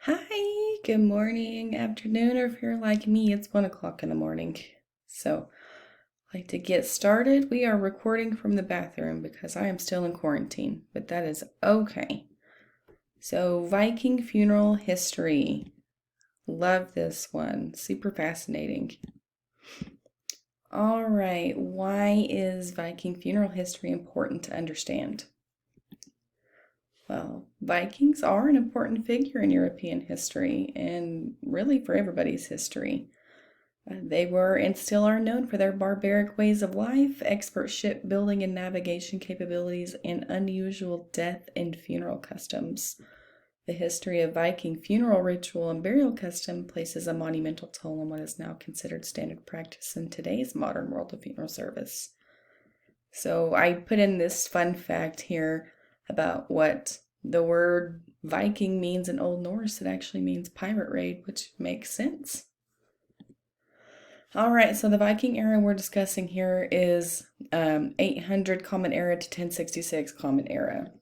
Hi, good morning, afternoon, or if you're like me, it's 1 o'clock in the morning. So, like to get started, we are recording from the bathroom because I am still in quarantine, but that is okay. So, Viking funeral history. Love this one. Super fascinating. All right, why is Viking funeral history important to understand? Well, Vikings are an important figure in European history and really for everybody's history. They were and still are known for their barbaric ways of life, expert shipbuilding and navigation capabilities, and unusual death and funeral customs. The history of Viking funeral ritual and burial custom places a monumental toll on what is now considered standard practice in today's modern world of funeral service. So I put in this fun fact here about what the word Viking means in Old Norse. It actually means pirate raid, which makes sense. All right, so the Viking era we're discussing here is 800 Common Era to 1066 Common Era.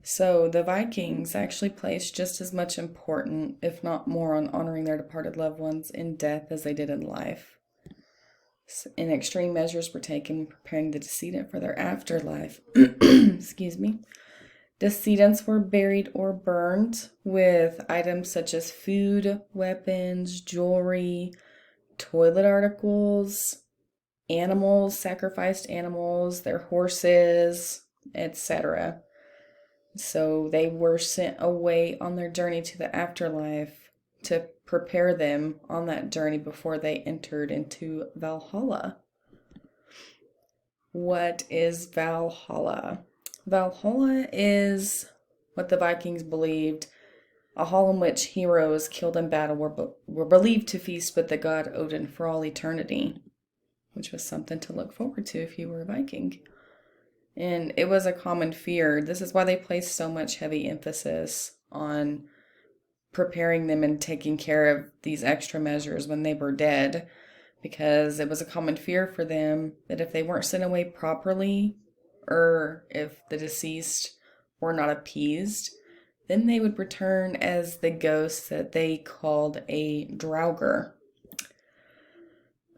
So the Vikings actually placed just as much important, if not more, on honoring their departed loved ones in death as they did in life. And extreme measures were taken preparing the decedent for their afterlife. Excuse me. Decedents were buried or burned with items such as food, weapons, jewelry, toilet articles, animals, sacrificed animals, their horses, etc. So they were sent away on their journey to the afterlife to prepare them on that journey before they entered into Valhalla. What is Valhalla? Valhalla is what the Vikings believed a hall in which heroes killed in battle were believed to feast with the god Odin for all eternity, which was something to look forward to if you were a Viking. And it was a common fear. This is why they placed so much heavy emphasis on preparing them and taking care of these extra measures when they were dead, because it was a common fear for them that if they weren't sent away properly, or if the deceased were not appeased, then they would return as the ghost that they called a draugr.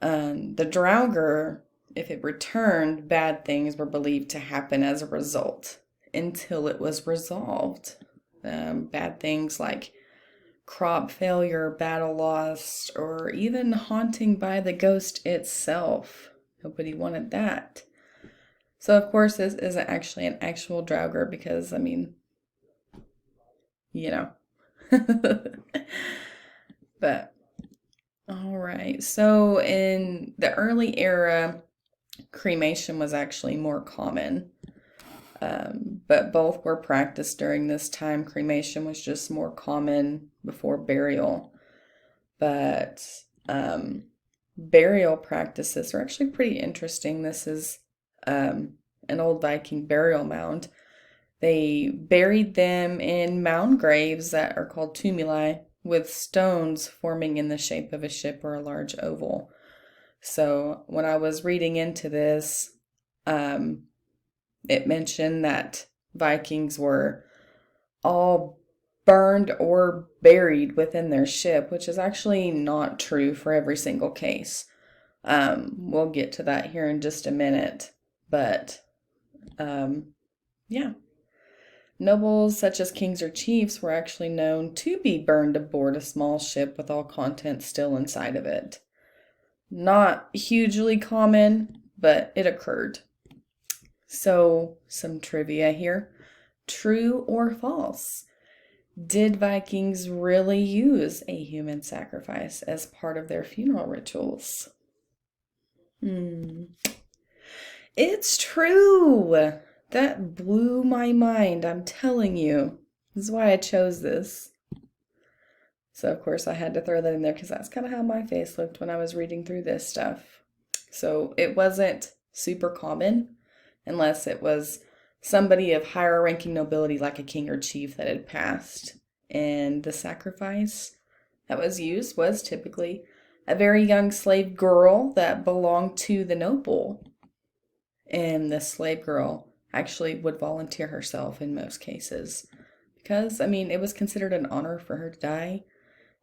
The draugr, if it returned, bad things were believed to happen as a result until it was resolved. Bad things like crop failure, battle loss, or even haunting by the ghost itself. Nobody wanted that. So, of course, this isn't actually an actual draugr because, you know. But, all right. So, in the early era, cremation was actually more common. But both were practiced during this time. Cremation was just more common before burial. But burial practices are actually pretty interesting. This is an old Viking burial mound. They buried them in mound graves that are called tumuli, with stones forming in the shape of a ship or a large oval. So when I was reading into this, it mentioned that Vikings were all burned or buried within their ship, which is actually not true for every single case. We'll get to that here in just a minute, but yeah. Nobles such as kings or chiefs were actually known to be burned aboard a small ship with all contents still inside of it. Not hugely common, but it occurred. So, some trivia here. True or false? Did Vikings really use a human sacrifice as part of their funeral rituals? It's true! That blew my mind, I'm telling you. This is why I chose this. So, of course, I had to throw that in there because that's kind of how my face looked when I was reading through this stuff. So, it wasn't super common unless it was somebody of higher ranking nobility like a king or chief that had passed. And the sacrifice that was used was typically a very young slave girl that belonged to the noble. And the slave girl actually would volunteer herself in most cases because, I mean, it was considered an honor for her to die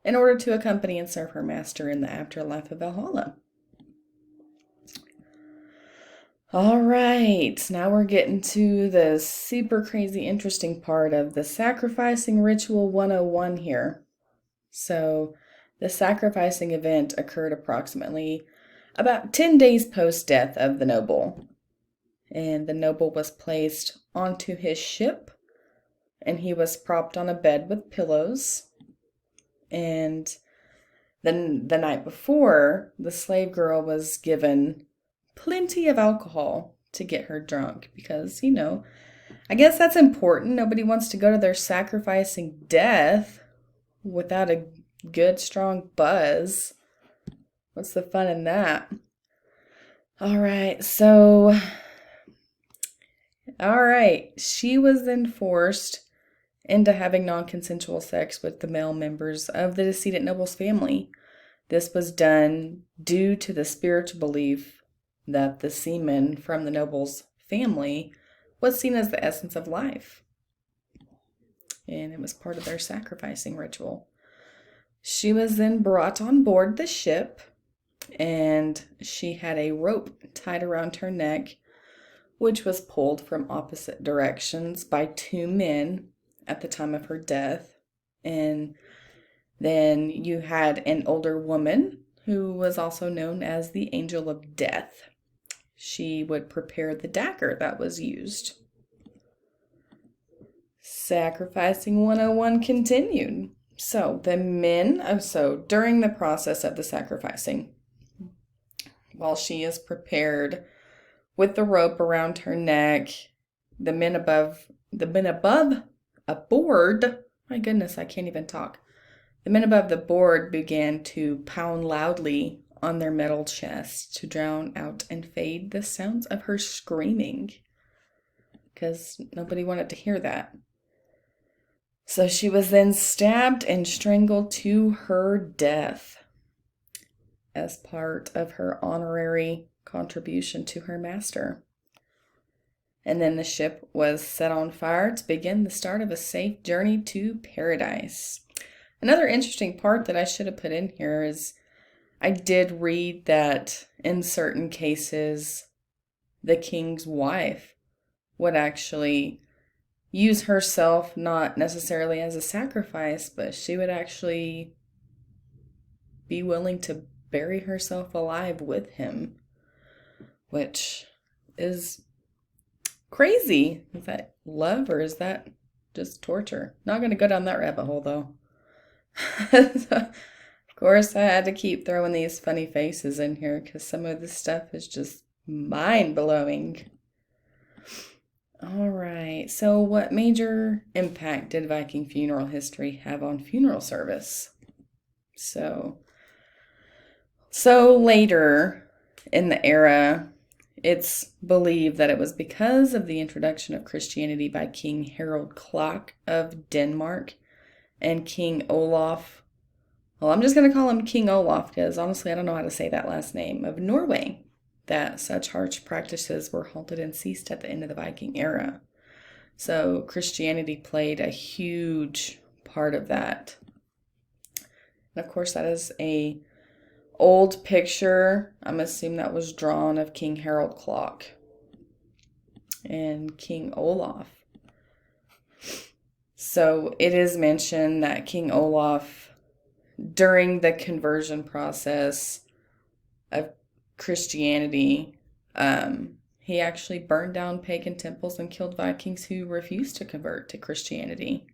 in order to accompany and serve her master in the afterlife of Valhalla. All right, now we're getting to the super crazy interesting part of the sacrificing ritual 101 here. So, the sacrificing event occurred approximately about 10 days post-death of the noble. And the noble was placed onto his ship, and he was propped on a bed with pillows. And then the night before, the slave girl was given plenty of alcohol to get her drunk because, I guess that's important. Nobody wants to go to their sacrificing death without a good, strong buzz. What's the fun in that? All right, she was then forced into having non-consensual sex with the male members of the decedent noble's family. This was done due to the spiritual belief that the semen from the noble's family was seen as the essence of life. And it was part of their sacrificing ritual. She was then brought on board the ship, and she had a rope tied around her neck, which was pulled from opposite directions by 2 men at the time of her death. And then you had an older woman who was also known as the Angel of Death. She would prepare the dagger that was used. Sacrificing 101 continued. So during the process of the sacrificing, while she is prepared with the rope around her neck, the men aboard, my goodness, I can't even talk. The men above the board began to pound loudly on their metal chests to drown out and fade the sounds of her screaming, because nobody wanted to hear that. So she was then stabbed and strangled to her death as part of her honorary contribution to her master. And then the ship was set on fire to begin the start of a safe journey to paradise. Another interesting part that I should have put in here is I did read that in certain cases, the king's wife would actually use herself not necessarily as a sacrifice, but she would actually be willing to bury herself alive with him, which is crazy. Is that love or is that just torture? Not going to go down that rabbit hole though. Of course, I had to keep throwing these funny faces in here because some of this stuff is just mind-blowing. All right, so what major impact did Viking funeral history have on funeral service? So later in the era, it's believed that it was because of the introduction of Christianity by King Harald Klak of Denmark and King Olaf. Well, I'm just going to call him King Olaf because honestly I don't know how to say that last name, of Norway, that such harsh practices were halted and ceased at the end of the Viking era. So Christianity played a huge part of that. And of course that is a old picture, I'm assuming that was drawn, of King Harald Klak and King Olaf. So it is mentioned that King Olaf, during the conversion process of Christianity, he actually burned down pagan temples and killed Vikings who refused to convert to Christianity.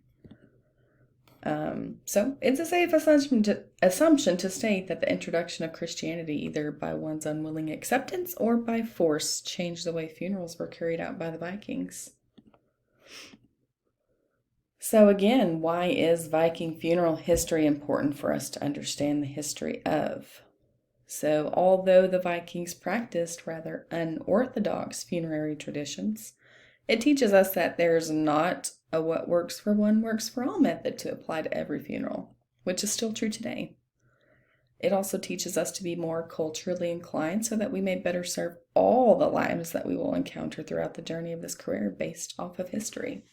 So it's a safe assumption to state that the introduction of Christianity, either by one's unwilling acceptance or by force, changed the way funerals were carried out by the Vikings. So again, why is Viking funeral history important for us to understand the history of? So although the Vikings practiced rather unorthodox funerary traditions, it teaches us that there's not a what works for one works for all method to apply to every funeral, which is still true today. It also teaches us to be more culturally inclined so that we may better serve all the lives that we will encounter throughout the journey of this career based off of history.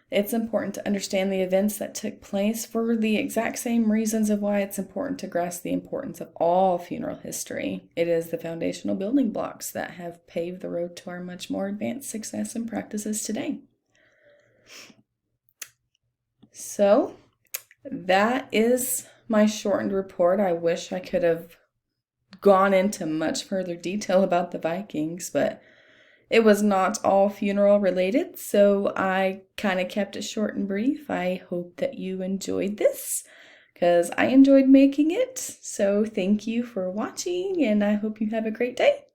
It's important to understand the events that took place for the exact same reasons of why it's important to grasp the importance of all funeral history. It is the foundational building blocks that have paved the road to our much more advanced success and practices today. So, that is my shortened report. I wish I could have gone into much further detail about the Vikings, but it was not all funeral related, so I kind of kept it short and brief. I hope that you enjoyed this, because I enjoyed making it. So thank you for watching, and I hope you have a great day.